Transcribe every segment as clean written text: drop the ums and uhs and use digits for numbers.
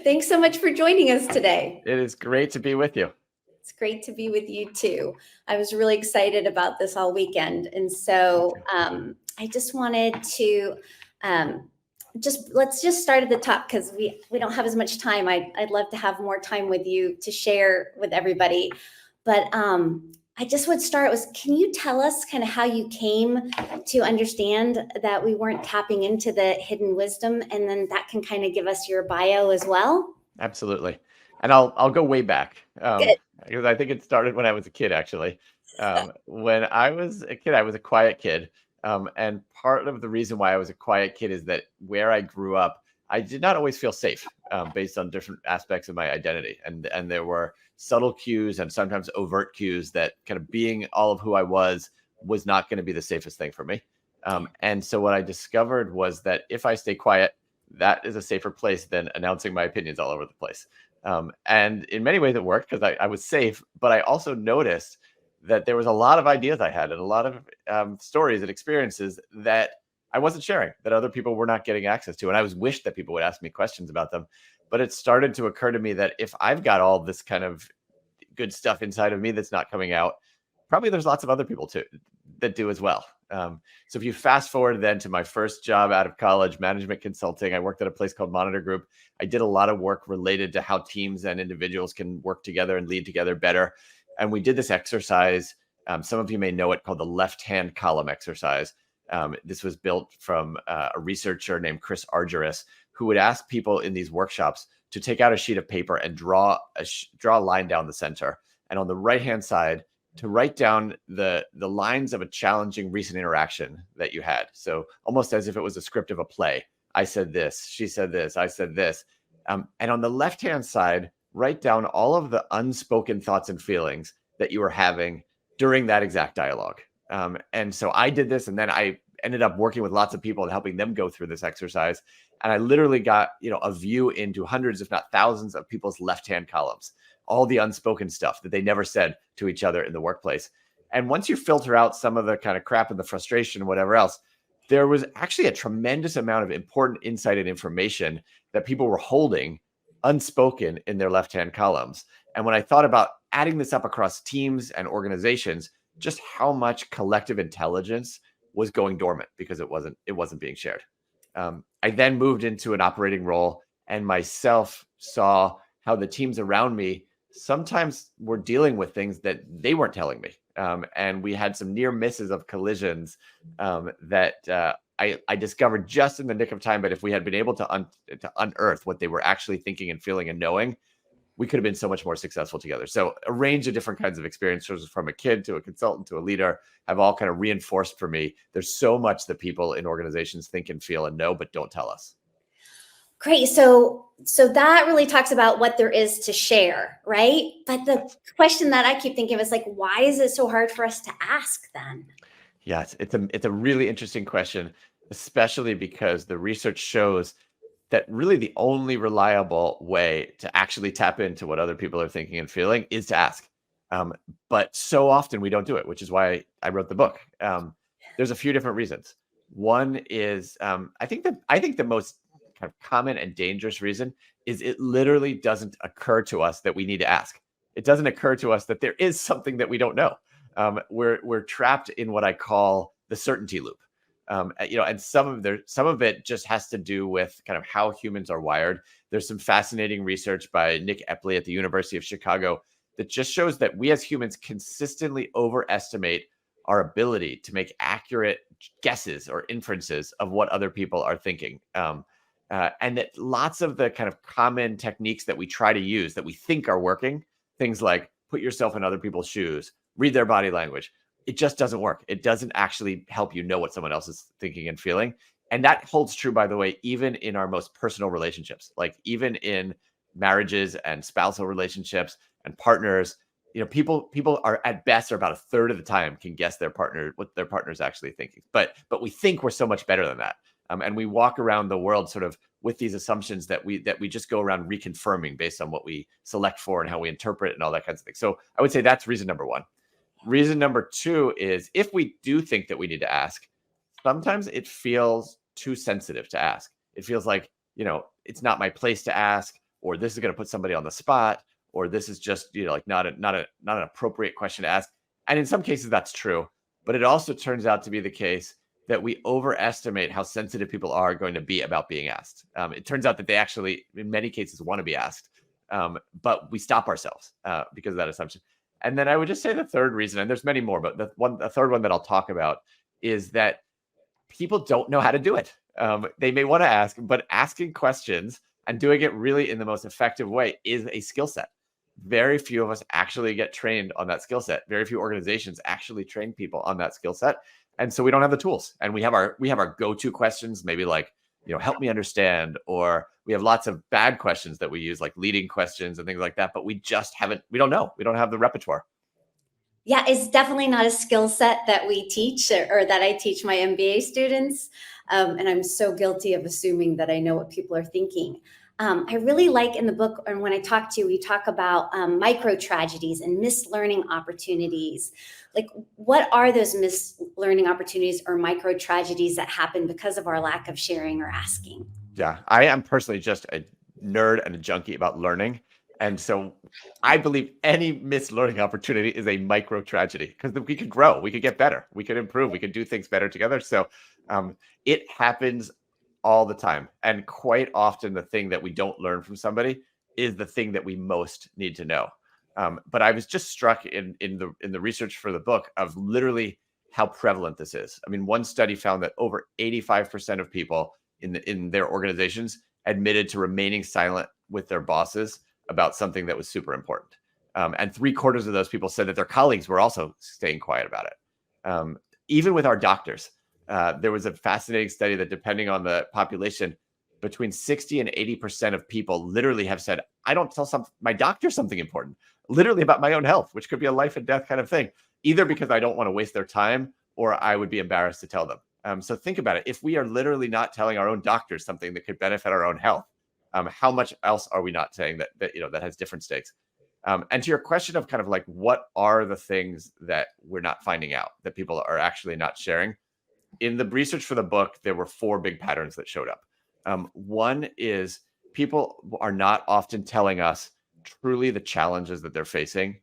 Thanks so much for joining us today. It is great to be with you. It's great to be with you too. I was really excited about this all weekend. And Me so too. I just wanted to um, let's just start at the top because we don't have as much time. I'd love to have more time with you to share with everybody. But I just would start with, can you tell us kind of how you came to understand that we weren't tapping into the hidden wisdom? And then that can kind of give us your bio as well. Absolutely. And I'll go way back Good. because I think it started when I was a kid, actually. When I was a kid, I was a quiet kid. And part of the reason why I was a quiet kid is that where I grew up, I did not always feel safe based on different aspects of my identity. And there were subtle cues and sometimes overt cues that kind of being all of who I was not going to be the safest thing for me. And so what I discovered was that if I stay quiet, that is a safer place than announcing my opinions all over the place. And in many ways, it worked because I was safe. But I also noticed that there was a lot of ideas I had and a lot of stories and experiences that I wasn't sharing, that other people were not getting access to. And I was wished that people would ask me questions about them. But it started to occur to me that if I've got all this kind of good stuff inside of me that's not coming out, probably there's lots of other people too that do as well. So if you fast forward then to my first job out of college, management consulting, I worked at a place called Monitor Group. I did a lot of work related to how teams and individuals can work together and lead together better. And we did this exercise. Some of you may know it, called the left-hand column exercise. This was built from a researcher named Chris Argyris, who would ask people in these workshops to take out a sheet of paper and draw a line down the center. And on the right-hand side, to write down the lines of a challenging recent interaction that you had. So almost as if it was a script of a play. I said this, she said this, I said this. And on the left-hand side, write down all of the unspoken thoughts and feelings that you were having during that exact dialogue. And so I did this, and then I ended up working with lots of people and helping them go through this exercise. And I literally got, a view into hundreds, if not thousands, of people's left-hand columns, all the unspoken stuff that they never said to each other in the workplace. And once you filter out some of the kind of crap and the frustration and whatever else, there was actually a tremendous amount of important insight and information that people were holding unspoken in their left-hand columns. And when I thought about adding this up across teams and organizations, just how much collective intelligence was going dormant because it wasn't being shared. I then moved into an operating role and myself saw how the teams around me sometimes were dealing with things that they weren't telling me. And we had some near misses of collisions that I discovered just in the nick of time. But if we had been able to unearth what they were actually thinking and feeling and knowing, we could have been so much more successful together. So a range of different kinds of experiences, from a kid to a consultant to a leader, have all kind of reinforced for me. There's so much that people in organizations think and feel and know, but don't tell us. Great. So that really talks about what there is to share, right? But the question that I keep thinking of is like, why is it so hard for us to ask then? Yes, it's a really interesting question, especially because the research shows that really the only reliable way to actually tap into what other people are thinking and feeling is to ask. But so often we don't do it, which is why I wrote the book. There's a few different reasons. One is I think the most kind of common and dangerous reason is it literally doesn't occur to us that we need to ask. It doesn't occur to us that there is something that we don't know. We're trapped in what I call the certainty loop. And some of it just has to do with kind of how humans are wired. There's some fascinating research by Nick Epley at the University of Chicago that just shows that we as humans consistently overestimate our ability to make accurate guesses or inferences of what other people are thinking. And that lots of the kind of common techniques that we try to use that we think are working, things like put yourself in other people's shoes, read their body language, it just doesn't work. It doesn't actually help you know what someone else is thinking and feeling. And that holds true, by the way, even in our most personal relationships, like even in marriages and spousal relationships and partners. People are at best, or about a third of the time, can guess what their partner is actually thinking. But we think we're so much better than that. And we walk around the world sort of with these assumptions that we just go around reconfirming based on what we select for and how we interpret and all that kinds of thing. So I would say that's reason number one. Reason number two is if we do think that we need to ask, sometimes it feels too sensitive to ask. It feels like it's not my place to ask, or this is going to put somebody on the spot, or this is just, like not an appropriate question to ask. And in some cases that's true, but it also turns out to be the case that we overestimate how sensitive people are going to be about being asked. It turns out that they actually, in many cases, want to be asked, but we stop ourselves because of that assumption. And then I would just say the third reason, and there's many more, but the third one that I'll talk about is that people don't know how to do it. They may want to ask, but asking questions and doing it really in the most effective way is a skill set. Very few of us actually get trained on that skill set. Very few organizations actually train people on that skill set. And so we don't have the tools. And we have our go-to questions, maybe like, help me understand, or we have lots of bad questions that we use, like leading questions and things like that, but we don't know. We don't have the repertoire. Yeah, it's definitely not a skill set that we teach or that I teach my MBA students. And I'm so guilty of assuming that I know what people are thinking. I really like in the book, and when I talk to you, we talk about micro tragedies and missed learning opportunities. Like, what are those missed learning opportunities or micro tragedies that happen because of our lack of sharing or asking? Yeah, I am personally just a nerd and a junkie about learning. And so I believe any missed learning opportunity is a micro tragedy, because we could grow, we could get better, we could improve, we could do things better together. So it happens all the time. And quite often, the thing that we don't learn from somebody is the thing that we most need to know. But I was just struck in the research for the book of literally how prevalent this is. I mean, one study found that over 85% of people in their organizations admitted to remaining silent with their bosses about something that was super important. And 3/4 of those people said that their colleagues were also staying quiet about it. Even with our doctors, there was a fascinating study that, depending on the population, between 60 and 80% of people literally have said, I don't tell my doctor something important, literally about my own health, which could be a life and death kind of thing, either because I don't want to waste their time or I would be embarrassed to tell them. So think about it. If we are literally not telling our own doctors something that could benefit our own health, how much else are we not saying that has different stakes? And to your question of kind of like, what are the things that we're not finding out that people are actually not sharing? In the research for the book, there were 4 big patterns that showed up. One is people are not often telling us truly the challenges that they're facing,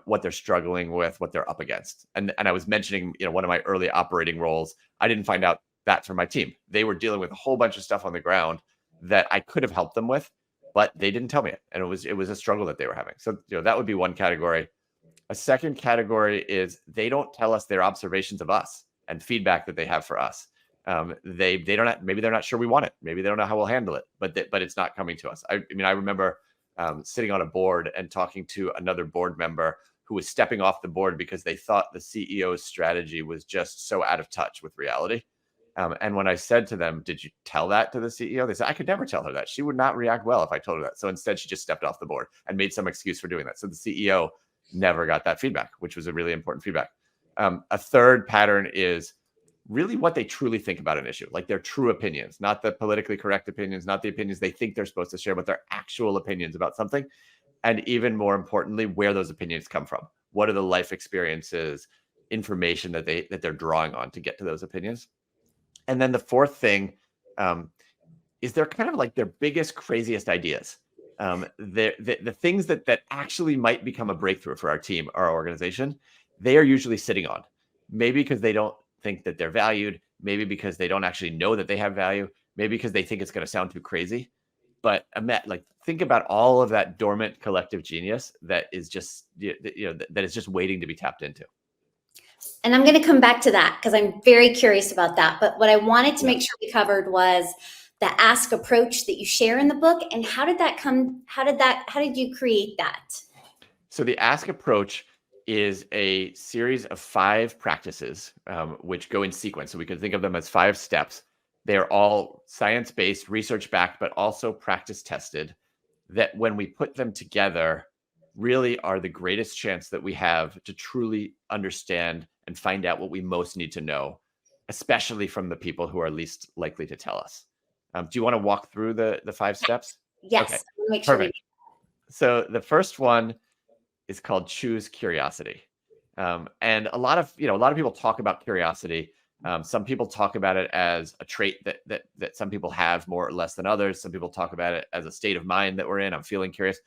what they're struggling with, what they're up against. And I was mentioning, one of my early operating roles, I didn't find out that from my team. They were dealing with a whole bunch of stuff on the ground that I could have helped them with, but they didn't tell me it. And it was a struggle that they were having. So, that would be one category. A second category is they don't tell us their observations of us and feedback that they have for us. They don't, maybe they're not sure we want it. Maybe they don't know how we'll handle it, but it's not coming to us. I mean, I remember sitting on a board and talking to another board member who was stepping off the board because they thought the CEO's strategy was just so out of touch with reality. And when I said to them, did you tell that to the CEO? They said, I could never tell her that. She would not react well if I told her that. So instead, she just stepped off the board and made some excuse for doing that. So the CEO never got that feedback, which was a really important feedback. A third pattern is really what they truly think about an issue, like their true opinions, not the politically correct opinions, not the opinions they think they're supposed to share, but their actual opinions about something. And even more importantly, where those opinions come from. What are the life experiences, information that they're drawing on to get to those opinions? And then the fourth thing is they're kind of like their biggest, craziest ideas. The things that actually might become a breakthrough for our team, our organization, they are usually sitting on. Maybe because they don't think that they're valued, maybe because they don't actually know that they have value, maybe because they think it's going to sound too crazy. But like, think about all of that dormant collective genius that is just that is just waiting to be tapped into. And I'm going to come back to that because I'm very curious about that. But what I wanted to make sure we covered was the ask approach that you share in the book. And how did that come? How did you create that? So the ask approach is a series of 5 practices, which go in sequence. So we can think of them as 5 steps. They're all science-based, research-backed, but also practice-tested, that when we put them together, really are the greatest chance that we have to truly understand and find out what we most need to know, especially from the people who are least likely to tell us. Do you want to walk through the 5 steps? Yes. Okay, Make sure perfect. So the first one is called choose curiosity. And a lot of people talk about curiosity, Some people talk about it as a trait that some people have more or less than others. Some people talk about it as a state of mind that we're in. I'm feeling curious.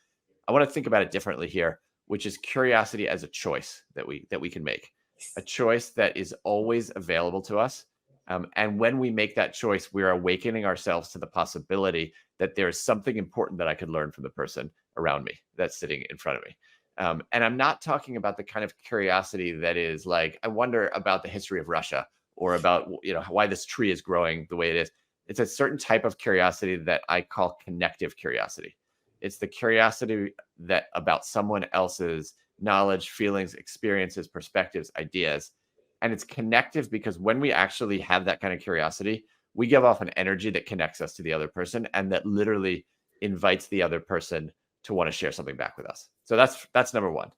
I want to think about it differently here, which is curiosity as a choice that we can make, a choice that is always available to us. And when we make that choice, we're awakening ourselves to the possibility that there is something important that I could learn from the person around me that's sitting in front of me. And I'm not talking about the kind of curiosity that is like, I wonder about the history of Russia or about, why this tree is growing the way it is. It's a certain type of curiosity that I call connective curiosity. It's the curiosity that about someone else's knowledge, feelings, experiences, perspectives, ideas. And it's connective because when we actually have that kind of curiosity, we give off an energy that connects us to the other person and that literally invites the other person to want to share something back with us. So that's number one.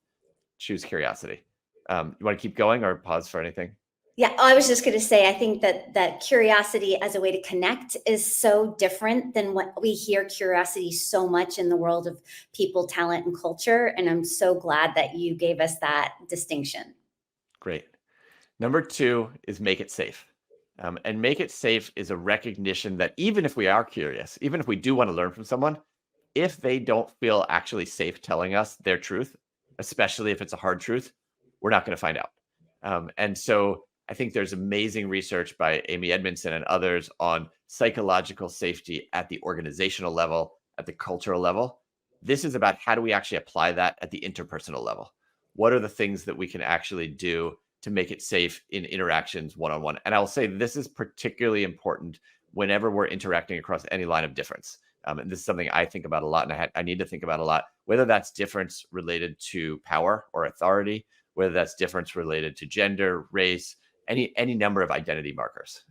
Choose curiosity. You want to keep going or pause for anything? Yeah, I was just going to say, I think that curiosity as a way to connect is so different than what we hear curiosity so much in the world of people, talent, and culture. And I'm so glad that you gave us that distinction. Great. Number two is make it safe. And make it safe is a recognition that even if we are curious, even if we do want to learn from someone, if they don't feel actually safe telling us their truth, especially if it's a hard truth, we're not going to find out. And so I think there's amazing research by Amy Edmondson and others on psychological safety at the organizational level, at the cultural level. This is about how do we actually apply that at the interpersonal level? What are the things that we can actually do to make it safe in interactions one-on-one? And I'll say this is particularly important whenever we're interacting across any line of difference. And this is something I think about a lot, and I need to think about a lot, whether that's difference related to power or authority, whether that's difference related to gender, race, any number of identity markers.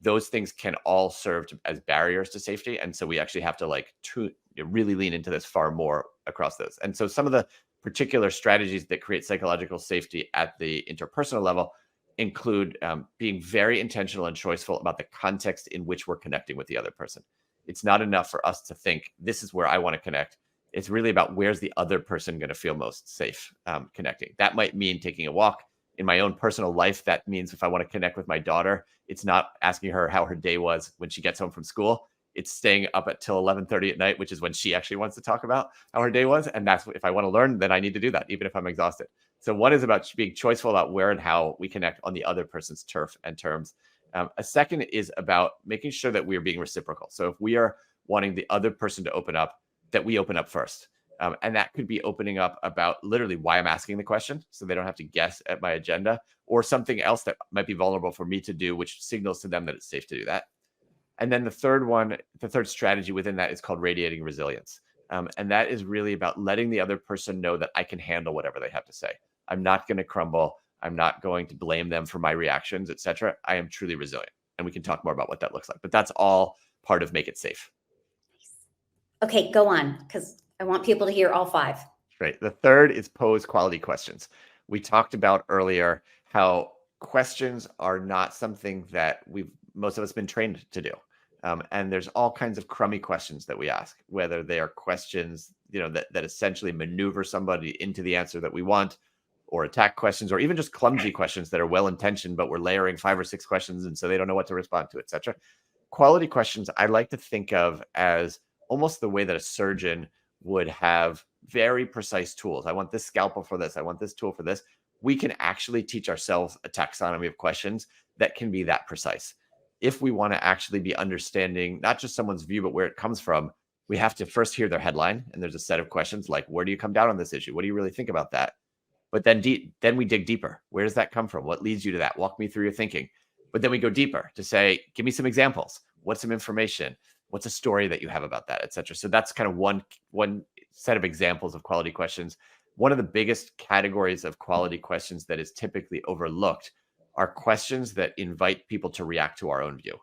Those things can all serve as barriers to safety. And so we actually have to really lean into this far more across those. And so some of the particular strategies that create psychological safety at the interpersonal level include being very intentional and choiceful about the context in which we're connecting with the other person. It's not enough for us to think, this is where I want to connect. It's really about where's the other person going to feel most safe connecting. That might mean taking a walk. In my own personal life, that means if I want to connect with my daughter, it's not asking her how her day was when she gets home from school. It's staying up until 11:30 at night, which is when she actually wants to talk about how her day was. And that's if I want to learn, then I need to do that, even if I'm exhausted. So one is about being choiceful about where and how we connect on the other person's turf and terms. A second is about making sure that we're being reciprocal. So if we are wanting the other person to open up, that we open up first. And that could be opening up about literally why I'm asking the question, so they don't have to guess at my agenda, or something else that might be vulnerable for me to do, which signals to them that it's safe to do that. And then the third strategy within that is called radiating resilience. And that is really about letting the other person know that I can handle whatever they have to say. I'm not going to crumble. I'm not going to blame them for my reactions, etc. I am truly resilient. And we can talk more about what that looks like. But that's all part of make it safe. Okay, go on, because I want people to hear all five. Right. The third is pose quality questions. We talked about earlier how questions are not something that most of us been trained to do. And there's all kinds of crummy questions that we ask, whether they are questions, that essentially maneuver somebody into the answer that we want, or attack questions, or even just clumsy questions that are well-intentioned, but we're layering 5 or 6 questions, and so they don't know what to respond to, etc. Quality questions, I like to think of as almost the way that a surgeon would have very precise tools. I want this scalpel for this. I want this tool for this. We can actually teach ourselves a taxonomy of questions that can be that precise. If we want to actually be understanding not just someone's view, but where it comes from, we have to first hear their headline. And there's a set of questions like, where do you come down on this issue? What do you really think about that? But then we dig deeper. Where does that come from? What leads you to that? Walk me through your thinking. But then we go deeper to say, give me some examples. What's some information? What's a story that you have about that, et cetera? So that's kind of one set of examples of quality questions. One of the biggest categories of quality questions that is typically overlooked are questions that invite people to react to our own view.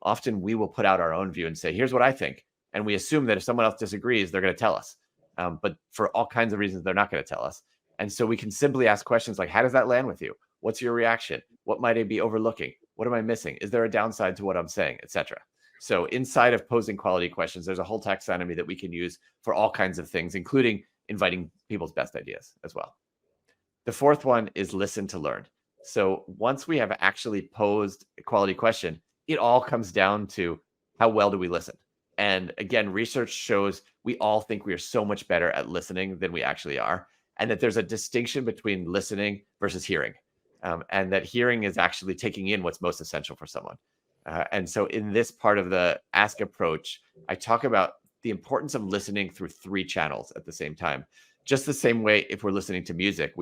Often we will put out our own view and say, here's what I think. And we assume that if someone else disagrees, they're going to tell us. But for all kinds of reasons, they're not going to tell us. And so we can simply ask questions like, how does that land with you? What's your reaction? What might I be overlooking? What am I missing? Is there a downside to what I'm saying, et cetera? So inside of posing quality questions, there's a whole taxonomy that we can use for all kinds of things, including inviting people's best ideas as well. The fourth one is listen to learn. So once we have actually posed a quality question, it all comes down to how well do we listen? And again, research shows we all think we are so much better at listening than we actually are, and that there's a distinction between listening versus hearing, and that hearing is actually taking in what's most essential for someone. And so, in this part of the ask approach, I talk about the importance of listening through three channels at the same time. Just the same way, if we're listening to music,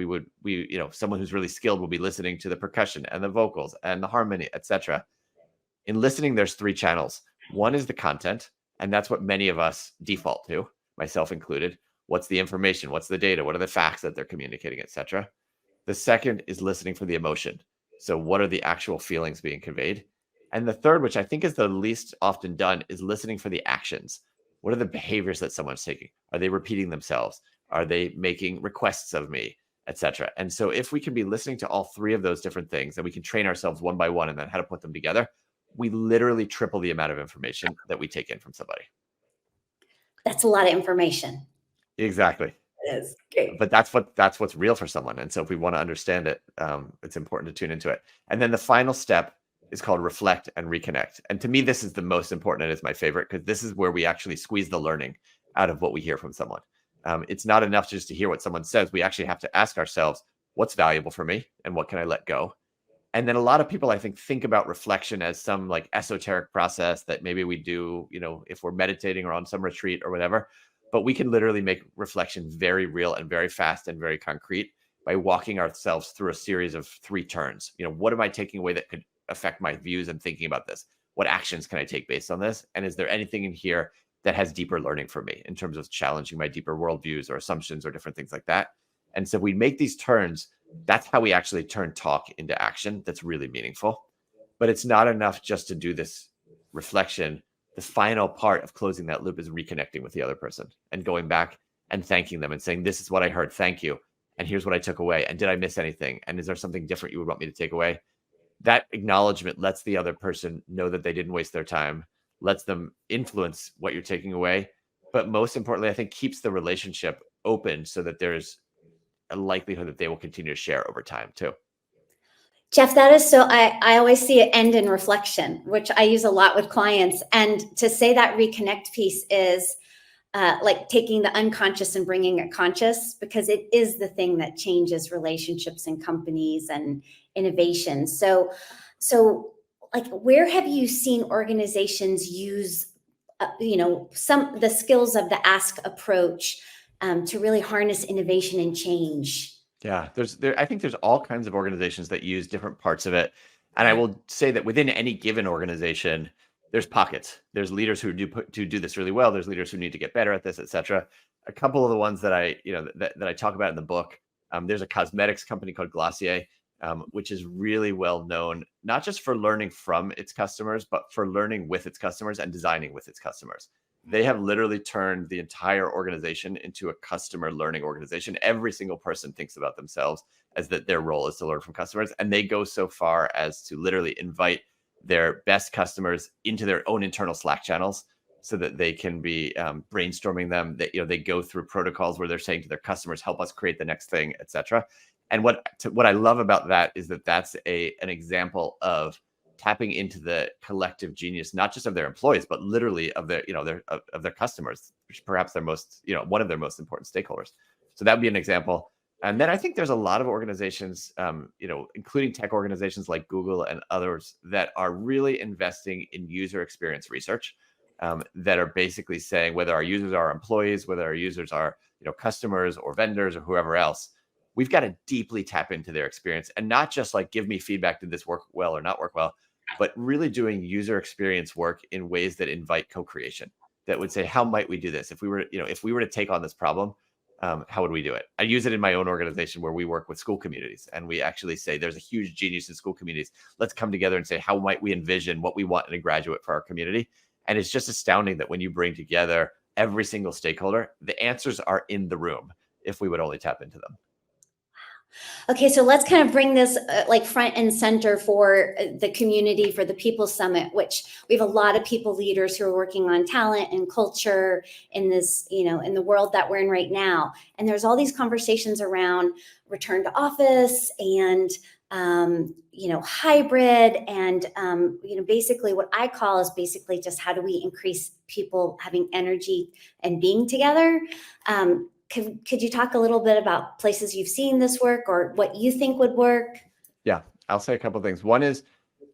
someone who's really skilled will be listening to the percussion and the vocals and the harmony, etc. In listening, there's three channels. One is the content, and that's what many of us default to, myself included. What's the information? What's the data? What are the facts that they're communicating, etc. The second is listening for the emotion. So what are the actual feelings being conveyed? And the third, which I think is the least often done, is listening for the actions. What are the behaviors that someone's taking? Are they repeating themselves? Are they making requests of me, etc.? And so if we can be listening to all three of those different things, and we can train ourselves one by one and then how to put them together, we literally triple the amount of information that we take in from somebody. That's a lot of information. Exactly. It is. Great. But that's what's real for someone. And so if we want to understand it, it's important to tune into it. And then the final step is called reflect and reconnect. And to me, this is the most important and is my favorite, because this is where we actually squeeze the learning out of what we hear from someone. It's not enough just to hear what someone says. We actually have to ask ourselves, what's valuable for me and what can I let go? And then a lot of people, I think about reflection as some like esoteric process that maybe we do, if we're meditating or on some retreat or whatever. But we can literally make reflection very real and very fast and very concrete by walking ourselves through a series of 3 turns. What am I taking away that could affect my views and thinking about this? What actions can I take based on this? And is there anything in here that has deeper learning for me in terms of challenging my deeper worldviews or assumptions or different things like that? And so we make these turns. That's how we actually turn talk into action. That's really meaningful. But it's not enough just to do this reflection. The final part of closing that loop is reconnecting with the other person and going back and thanking them and saying, this is what I heard. Thank you. And here's what I took away. And did I miss anything? And is there something different you would want me to take away? That acknowledgement lets the other person know that they didn't waste their time, lets them influence what you're taking away. But most importantly, I think keeps the relationship open so that there's a likelihood that they will continue to share over time too. Jeff, that is so, I always see it end in reflection, which I use a lot with clients. And to say that reconnect piece is like taking the unconscious and bringing it conscious, because it is the thing that changes relationships and companies and innovation. So like, where have you seen organizations use, the skills of the ask approach to really harness innovation and change? Yeah, I think there's all kinds of organizations that use different parts of it. And I will say that within any given organization, there's pockets. There's leaders who do this really well. There's leaders who need to get better at this, et cetera. A couple of the ones that I talk about in the book, there's a cosmetics company called Glossier, which is really well known, not just for learning from its customers, but for learning with its customers and designing with its customers. They have literally turned the entire organization into a customer learning organization. Every single person thinks about themselves as that their role is to learn from customers. And they go so far as to literally invite their best customers into their own internal Slack channels so that they can be brainstorming them. They go through protocols where they're saying to their customers, help us create the next thing, etc. And what I love about that is that that's an example of tapping into the collective genius, not just of their employees, but literally of their customers, which perhaps their most, one of their most important stakeholders. So that would be an example. And then I think there's a lot of organizations, including tech organizations like Google and others, that are really investing in user experience research, that are basically saying whether our users are employees, whether our users are, customers or vendors or whoever else, we've got to deeply tap into their experience and not just like, give me feedback, did this work well or not work well, but really doing user experience work in ways that invite co-creation, that would say, how might we do this? If we were to take on this problem, how would we do it? I use it in my own organization where we work with school communities, and we actually say there's a huge genius in school communities. Let's come together and say, how might we envision what we want in a graduate for our community? And it's just astounding that when you bring together every single stakeholder, the answers are in the room if we would only tap into them. Okay, so let's kind of bring this like front and center for the community, for the People Summit, which we have a lot of people leaders who are working on talent and culture in this, in the world that we're in right now. And there's all these conversations around return to office and hybrid, and basically what I call is basically just how do we increase people having energy and being together. Could you talk a little bit about places you've seen this work or what you think would work? Yeah, I'll say a couple of things. One is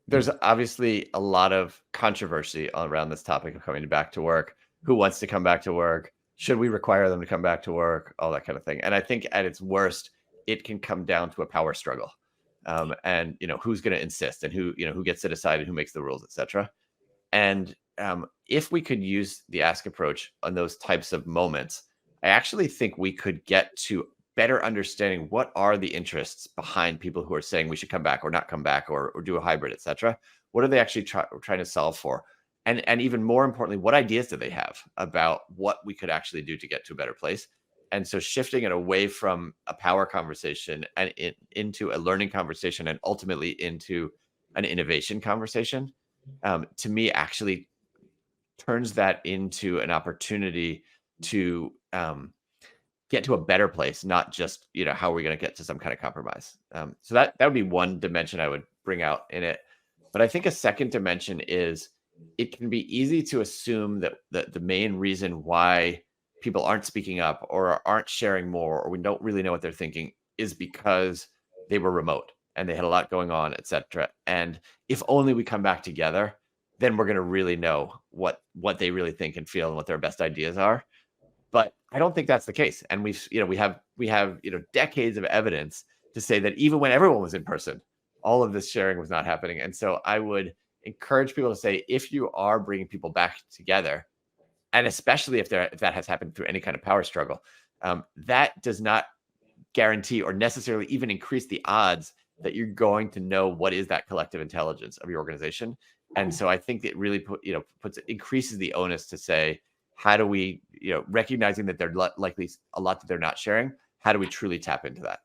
there's obviously a lot of controversy around this topic of coming back to work. Who wants to come back to work? Should we require them to come back to work? All that kind of thing. And I think at its worst, it can come down to a power struggle. And who's going to insist, and who gets to decide, and who makes the rules, etc. And if we could use the ask approach on those types of moments, I actually think we could get to better understanding what are the interests behind people who are saying we should come back or not come back, or do a hybrid, etc. What are they actually trying to solve for? And even more importantly, what ideas do they have about what we could actually do to get to a better place? And so shifting it away from a power conversation and into a learning conversation, and ultimately into an innovation conversation, to me actually turns that into an opportunity to get to a better place, not just how are we going to get to some kind of compromise. So that would be one dimension I would bring out in it. But I think a second dimension is it can be easy to assume that the main reason why people aren't speaking up or aren't sharing more, or we don't really know what they're thinking, is because they were remote and they had a lot going on, etc. And if only we come back together, then we're going to really know what they really think and feel and what their best ideas are. But I don't think that's the case. And we have decades of evidence to say that even when everyone was in person, all of this sharing was not happening. And so I would encourage people to say, if you are bringing people back together, and especially if that has happened through any kind of power struggle, that does not guarantee or necessarily even increase the odds that you're going to know what is that collective intelligence of your organization. And so I think it really increases the onus to say, how do we, recognizing that there's likely a lot that they're not sharing, how do we truly tap into that?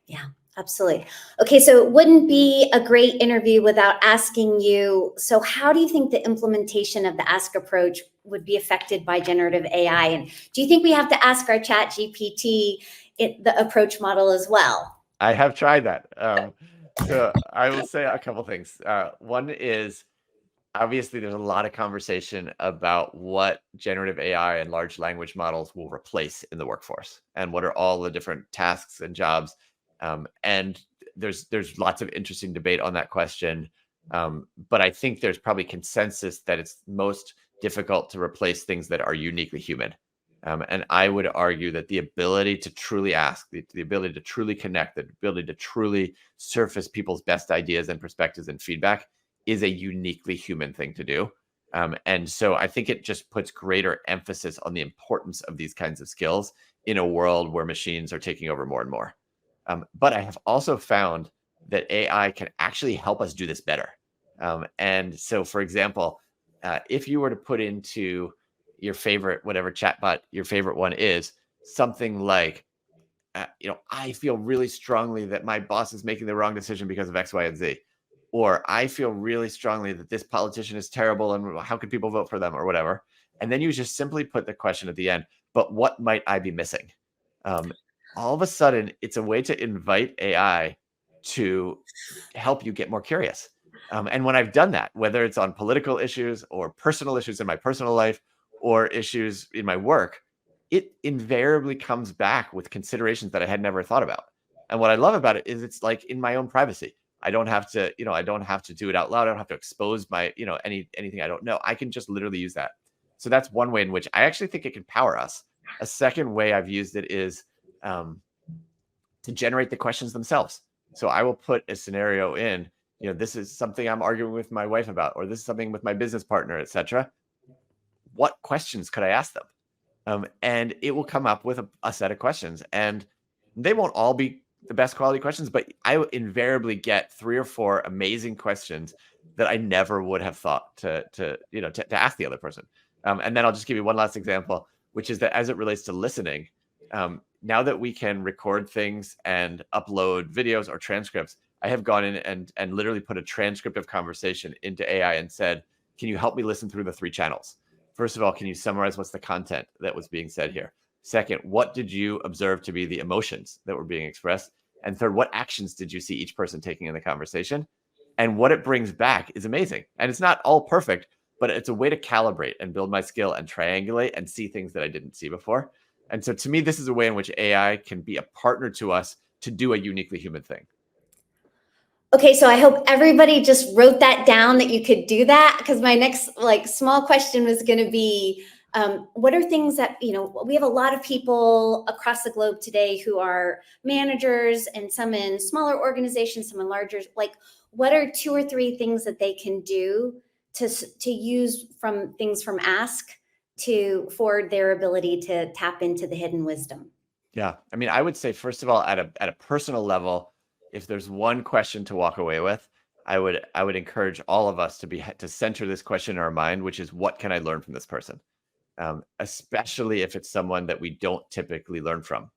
Yeah, absolutely. Okay, so it wouldn't be a great interview without asking you, so how do you think the implementation of the ask approach would be affected by generative AI? And do you think we have to ask our chat GPT the approach model as well? I have tried that. So I will say a couple things. One is, obviously, there's a lot of conversation about what generative AI and large language models will replace in the workforce, and what are all the different tasks and jobs. And there's lots of interesting debate on that question. But I think there's probably consensus that it's most difficult to replace things that are uniquely human. And I would argue that the ability to truly ask, the ability to truly connect, the ability to truly surface people's best ideas and perspectives and feedback is a uniquely human thing to do. And so I think it just puts greater emphasis on the importance of these kinds of skills in a world where machines are taking over more and more. But I have also found that AI can actually help us do this better. And so, for example, if you were to put into your favorite, whatever chatbot your favorite one is, something like, I feel really strongly that my boss is making the wrong decision because of X, Y, and Z. Or I feel really strongly that this politician is terrible and how could people vote for them, or whatever. And then you just simply put the question at the end, but what might I be missing? All of a sudden, it's a way to invite AI to help you get more curious. And when I've done that, whether it's on political issues or personal issues in my personal life or issues in my work, it invariably comes back with considerations that I had never thought about. And what I love about it is it's like in my own privacy. I don't have to, I don't have to do it out loud. I don't have to expose my, anything I don't know. I can just literally use that. So that's one way in which I actually think it can power us. A second way I've used it is to generate the questions themselves. So I will put a scenario in, this is something I'm arguing with my wife about, or this is something with my business partner, etc. What questions could I ask them? And it will come up with a set of questions, and they won't all be the best quality questions, but I invariably get 3 or 4 amazing questions that I never would have thought to ask the other person. And then I'll just give you one last example, which is that as it relates to listening, now that we can record things and upload videos or transcripts, I have gone in and literally put a transcript of conversation into AI and said, can you help me listen through the 3 channels? First of all, can you summarize what's the content that was being said here? Second, what did you observe to be the emotions that were being expressed? And third, what actions did you see each person taking in the conversation? And what it brings back is amazing. And it's not all perfect, but it's a way to calibrate and build my skill and triangulate and see things that I didn't see before. And so to me, this is a way in which AI can be a partner to us to do a uniquely human thing. Okay, so I hope everybody just wrote that down that you could do that, because my next small question was going to be, what are things that, we have a lot of people across the globe today who are managers, and some in smaller organizations, some in larger, what are 2 or 3 things that they can do to use from things from Ask for their ability to tap into the hidden wisdom? Yeah. I mean, I would say, first of all, at a personal level, if there's one question to walk away with, I would encourage all of us to center this question in our mind, which is, what can I learn from this person? Especially if it's someone that we don't typically learn from,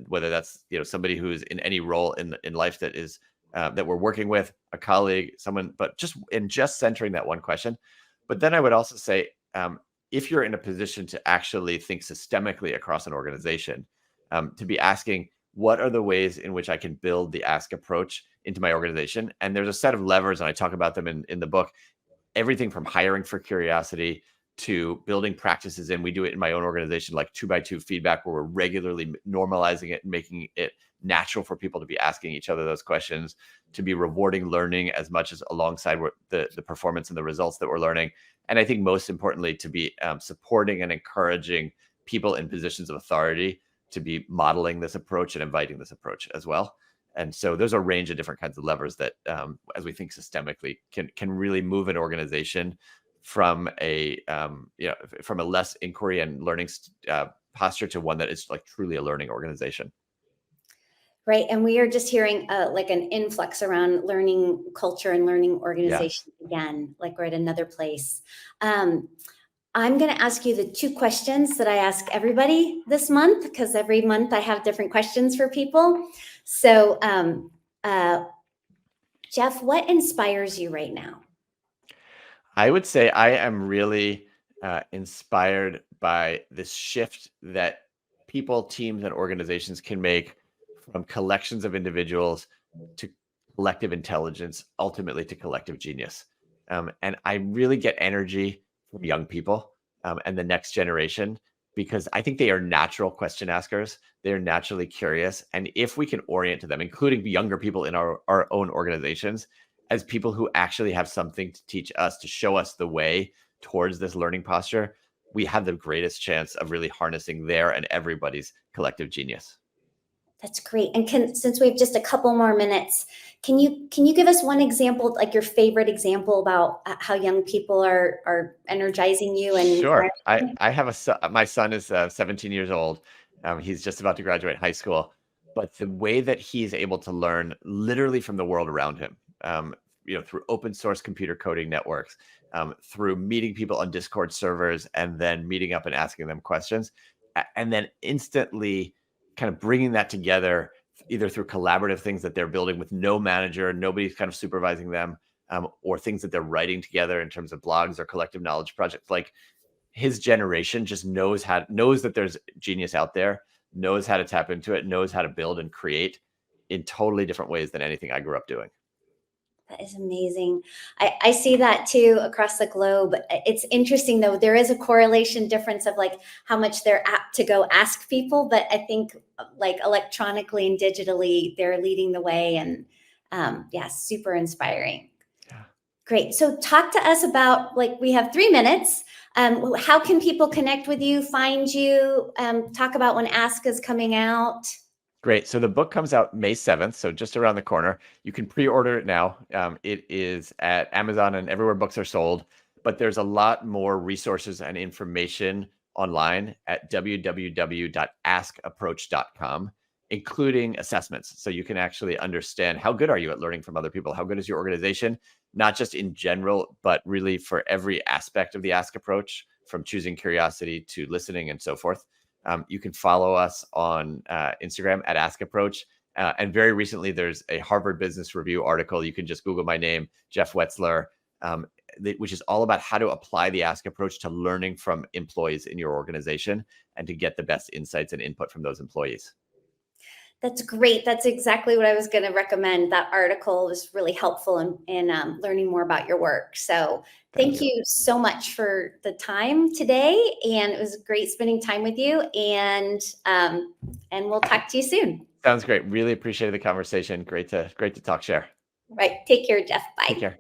whether that's somebody who's in any role in life that is that we're working with, a colleague, someone, but just centering that one question. But then I would also say, if you're in a position to actually think systemically across an organization, to be asking, what are the ways in which I can build the Ask approach into my organization? And there's a set of levers, and I talk about them in the book. Everything from hiring for curiosity to building practices in. We do it in my own organization, like 2x2 feedback, where we're regularly normalizing it and making it natural for people to be asking each other those questions, to be rewarding learning as much as alongside the performance and the results that we're learning. And I think most importantly, to be supporting and encouraging people in positions of authority to be modeling this approach and inviting this approach as well. And so there's a range of different kinds of levers that, as we think systemically, can really move an organization from a less inquiry and learning posture to one that is truly a learning organization. Right. And we are just hearing an influx around learning culture and learning organization again, like we're at another place. I'm going to ask you the 2 questions that I ask everybody this month, because every month I have different questions for people. So, Jeff, what inspires you right now? I would say I am really inspired by this shift that people, teams, and organizations can make from collections of individuals to collective intelligence, ultimately to collective genius. And I really get energy from young people and the next generation, because I think they are natural question askers. They're naturally curious. And if we can orient to them, including younger people in our own organizations, as people who actually have something to teach us, to show us the way towards this learning posture, we have the greatest chance of really harnessing their and everybody's collective genius. That's great. And since we have just a couple more minutes, can you give us one example, like your favorite example about how young people are energizing you? And Sure. I have a son. My son is 17 years old. He's just about to graduate high school, but the way that he's able to learn literally from the world around him, through open source computer coding networks, through meeting people on Discord servers, and then meeting up and asking them questions, and then instantly kind of bringing that together, either through collaborative things that they're building with no manager, nobody's kind of supervising them, or things that they're writing together in terms of blogs or collective knowledge projects. Like, his generation just knows that there's genius out there, knows how to tap into it, knows how to build and create in totally different ways than anything I grew up doing. that is amazing. I see that too across the globe. It's interesting though. There is a correlation difference of how much they're apt to go ask people, but I think electronically and digitally, they're leading the way, and super inspiring. Yeah. Great. So talk to us about, we have 3 minutes. How can people connect with you, find you, talk about when Ask is coming out? Great. So the book comes out May 7th, so just around the corner. You can pre-order it now. It is at Amazon and everywhere books are sold, but there's a lot more resources and information online at www.askapproach.com, including assessments. So you can actually understand, how good are you at learning from other people? How good is your organization? Not just in general, but really for every aspect of the Ask approach, from choosing curiosity to listening and so forth. You can follow us on Instagram at Ask Approach. And very recently, there's a Harvard Business Review article. You can just Google my name, Jeff Wetzler, which is all about how to apply the Ask Approach to learning from employees in your organization and to get the best insights and input from those employees. That's great. That's exactly what I was going to recommend. That article was really helpful in learning more about your work. So Thank thank you. you so much for the time today. And it was great spending time with you. And we'll talk to you soon. Sounds great. Really appreciated the conversation. Great to talk, share. Right. Take care, Jeff. Take Bye. care.